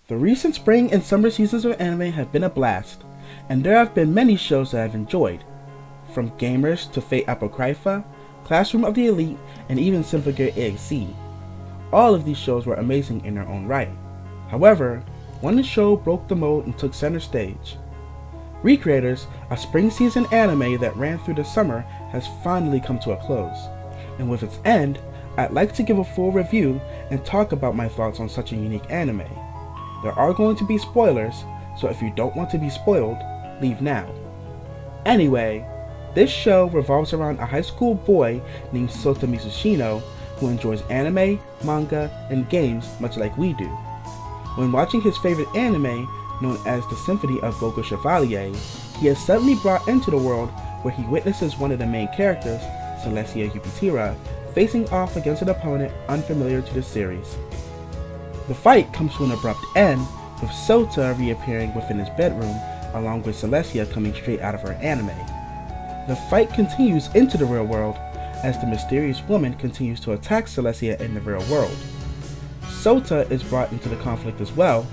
The recent spring and summer seasons of anime have been a blast, and there have been many shows that I've enjoyed, from Gamers to Fate Apocrypha, Classroom of the Elite, and even Symphogear EXE. All of these shows were amazing in their own right. However, one show broke the mold and took center stage. Recreators, a spring season anime that ran through the summer, has finally come to a close, and with its end, I'd like to give a full review and talk about my thoughts on such a unique anime. There are going to be spoilers, so if you don't want to be spoiled, leave now. Anyway, this show revolves around a high school boy named Sota Mitsushino who enjoys anime, manga, and games much like we do. When watching his favorite anime, known as the Symphony of Vocal Chevalier, he is suddenly brought into the world where he witnesses one of the main characters, Celestia Yupitira, facing off against an opponent unfamiliar to the series. The fight comes to an abrupt end, with Sota reappearing within his bedroom, along with Celestia coming straight out of her anime. The fight continues into the real world, as the mysterious woman continues to attack Celestia in the real world. Sota is brought into the conflict as well,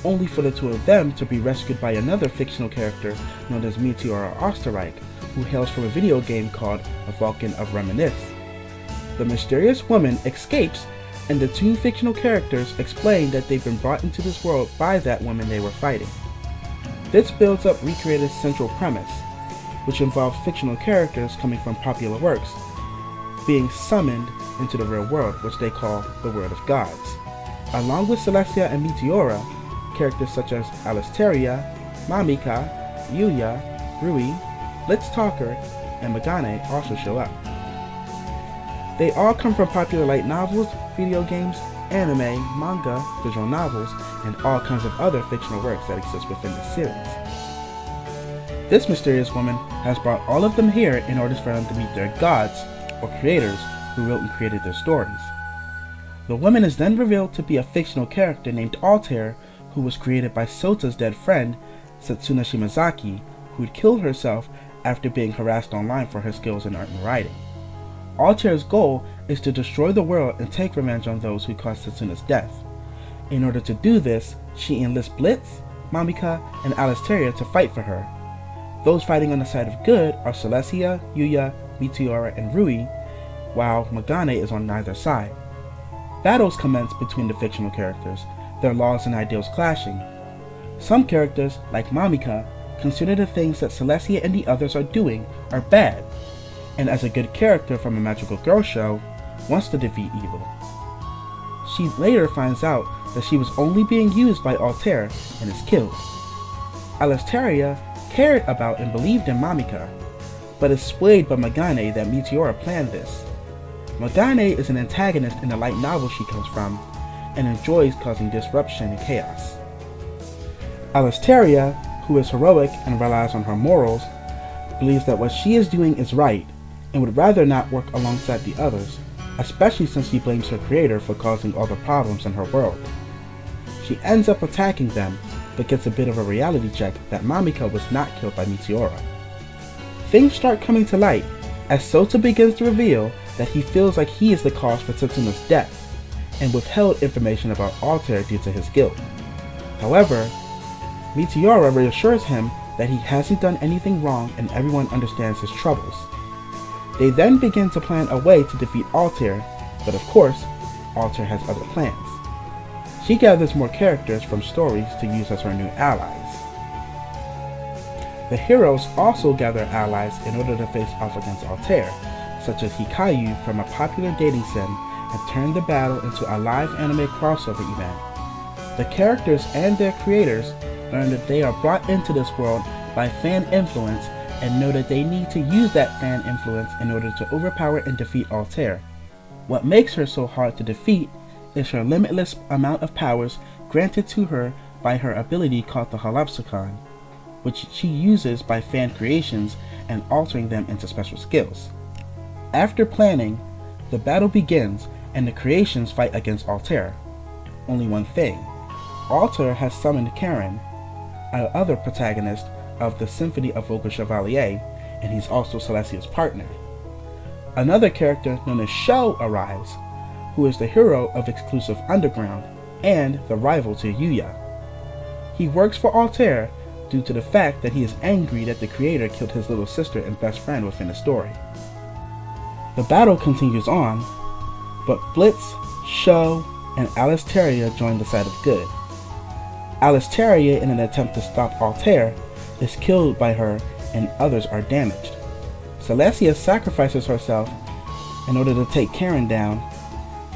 only for the two of them to be rescued by another fictional character known as Meteora Osterreich, who hails from a video game called A Vulcan of Reminisce. The mysterious woman escapes, and the two fictional characters explain that they've been brought into this world by that woman they were fighting. This builds up Recreator's central premise, which involves fictional characters coming from popular works being summoned into the real world, which they call the World of Gods. Along with Celestia and Meteora, characters such as Alisteria, Mamika, Yuya, Rui, Let's Talker, and Megane also show up. They all come from popular light novels, video games, anime, manga, visual novels, and all kinds of other fictional works that exist within the series. This mysterious woman has brought all of them here in order for them to meet their gods, or creators, who wrote and created their stories. The woman is then revealed to be a fictional character named Altair, who was created by Sota's dead friend, Setsuna Shimazaki, who had killed herself after being harassed online for her skills in art and writing. Altair's goal is to destroy the world and take revenge on those who caused Setsuna's death. In order to do this, she enlists Blitz, Mamika, and Alisteria to fight for her. Those fighting on the side of good are Celestia, Yuya, Meteora, and Rui, while Megane is on neither side. Battles commence between the fictional characters, their laws and ideals clashing. Some characters, like Mamika, consider the things that Celestia and the others are doing are bad, and as a good character from a magical girl show, wants to defeat evil. She later finds out that she was only being used by Altair and is killed. Alisteria cared about and believed in Mamika, but is swayed by Megane that Meteora planned this. Megane is an antagonist in the light novel she comes from, and enjoys causing disruption and chaos. Alisteria, who is heroic and relies on her morals, believes that what she is doing is right, and would rather not work alongside the others, especially since she blames her creator for causing all the problems in her world. She ends up attacking them, but gets a bit of a reality check that Mamika was not killed by Meteora. Things start coming to light as Sota begins to reveal that he feels like he is the cause for Setsuna's death, and withheld information about Altair due to his guilt. However, Meteora reassures him that he hasn't done anything wrong and everyone understands his troubles. They then begin to plan a way to defeat Altair, but of course, Altair has other plans. She gathers more characters from stories to use as her new allies. The heroes also gather allies in order to face off against Altair, such as Hikayu from a popular dating sim, and turn the battle into a live anime crossover event. The characters and their creators learn that they are brought into this world by fan influence and know that they need to use that fan influence in order to overpower and defeat Altair. What makes her so hard to defeat is her limitless amount of powers granted to her by her ability called the Holopsicon, which she uses by fan creations and altering them into special skills. After planning, the battle begins and the creations fight against Altair. Only one thing: Altair has summoned Karen, another protagonist of the Symphony of Vocal Chevalier, and he's also Celestia's partner. Another character known as Sho arrives, who is the hero of Exclusive Underground and the rival to Yuya. He works for Altair due to the fact that he is angry that the creator killed his little sister and best friend within the story. The battle continues on, but Blitz, Sho, and Alistaria join the side of good. Alistaria, in an attempt to stop Altair, is killed by her and others are damaged. Celestia sacrifices herself in order to take Karen down,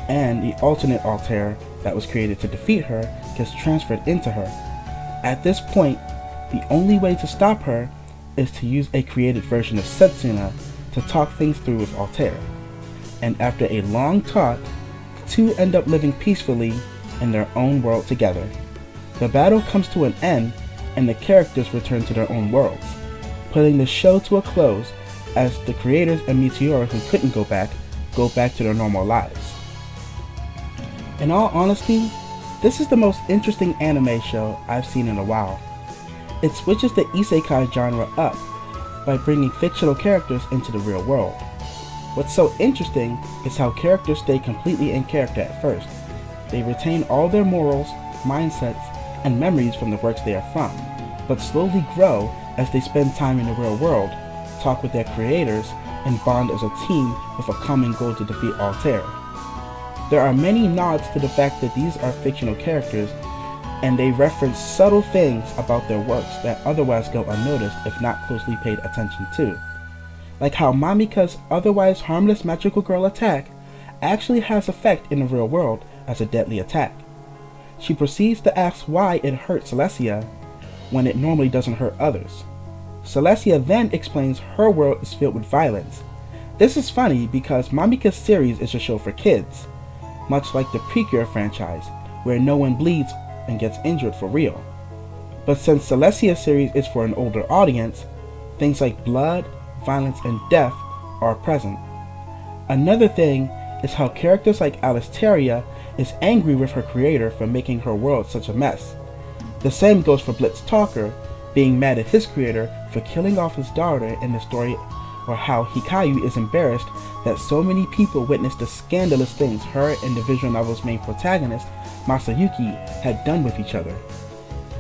and the alternate Altair that was created to defeat her gets transferred into her. At this point, the only way to stop her is to use a created version of Setsuna to talk things through with Altair. And after a long talk, the two end up living peacefully in their own world together. The battle comes to an end and the characters return to their own worlds, putting the show to a close as the creators and Meteora, who couldn't go back to their normal lives. In all honesty, this is the most interesting anime show I've seen in a while. It switches the isekai genre up by bringing fictional characters into the real world. What's so interesting is how characters stay completely in character at first. They retain all their morals, mindsets, and memories from the works they are from, but slowly grow as they spend time in the real world, talk with their creators, and bond as a team with a common goal to defeat Altair. There are many nods to the fact that these are fictional characters, and they reference subtle things about their works that otherwise go unnoticed if not closely paid attention to. Like how Mamika's otherwise harmless magical girl attack actually has effect in the real world as a deadly attack. She proceeds to ask why it hurt Celestia when it normally doesn't hurt others. Celestia then explains her world is filled with violence. This is funny because Mamika's series is a show for kids, much like the Precure franchise, where no one bleeds and gets injured for real. But since Celestia's series is for an older audience, things like blood, violence, and death are present. Another thing is how characters like Alistaria is angry with her creator for making her world such a mess. The same goes for Blitz Talker, being mad at his creator for killing off his daughter in the story, or how Hikayu is embarrassed that so many people witnessed the scandalous things her and the visual novel's main protagonist, Masayuki, had done with each other.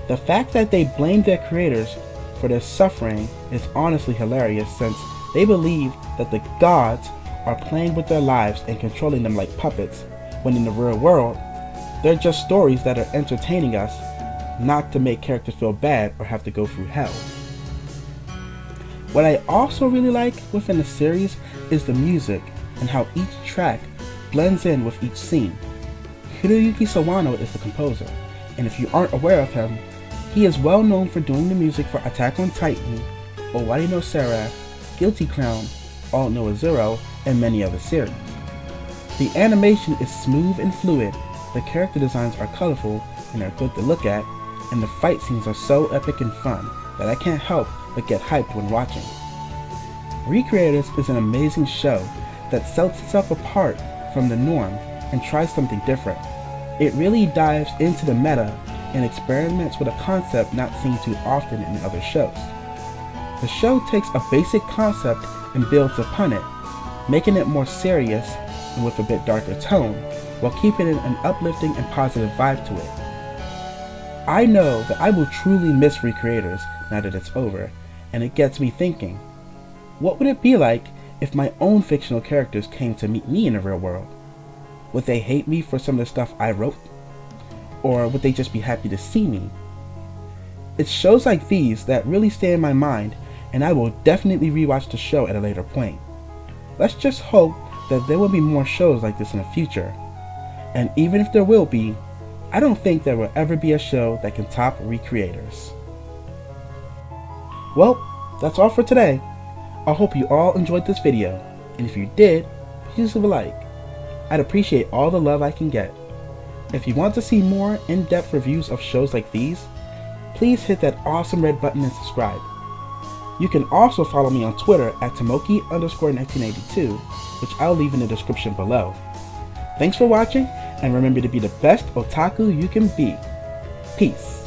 The fact that they blame their creators for their suffering is honestly hilarious, since they believe that the gods are playing with their lives and controlling them like puppets, when in the real world, they're just stories that are entertaining us, not to make characters feel bad or have to go through hell. What I also really like within the series is the music and how each track blends in with each scene. Hiroyuki Sawano is the composer, and if you aren't aware of him, he is well known for doing the music for Attack on Titan, Owari no Seraph, Guilty Crown, All Noah Zero, and many other series. The animation is smooth and fluid, the character designs are colorful and are good to look at, and the fight scenes are so epic and fun that I can't help but get hyped when watching. Recreators is an amazing show that sets itself apart from the norm and tries something different. It really dives into the meta and experiments with a concept not seen too often in other shows. The show takes a basic concept and builds upon it, making it more serious and with a bit darker tone, while keeping it an uplifting and positive vibe to it. I know that I will truly miss Recreators now that it's over, and it gets me thinking, what would it be like if my own fictional characters came to meet me in the real world? Would they hate me for some of the stuff I wrote? Or would they just be happy to see me? It's shows like these that really stay in my mind, and I will definitely rewatch the show at a later point. Let's just hope that there will be more shows like this in the future. And even if there will be, I don't think there will ever be a show that can top Recreators. Well, that's all for today. I hope you all enjoyed this video, and if you did, please leave a like. I'd appreciate all the love I can get. If you want to see more in-depth reviews of shows like these, please hit that awesome red button and subscribe. You can also follow me on Twitter at Tomoki_1982, which I'll leave in the description below. Thanks for watching, and remember to be the best otaku you can be. Peace.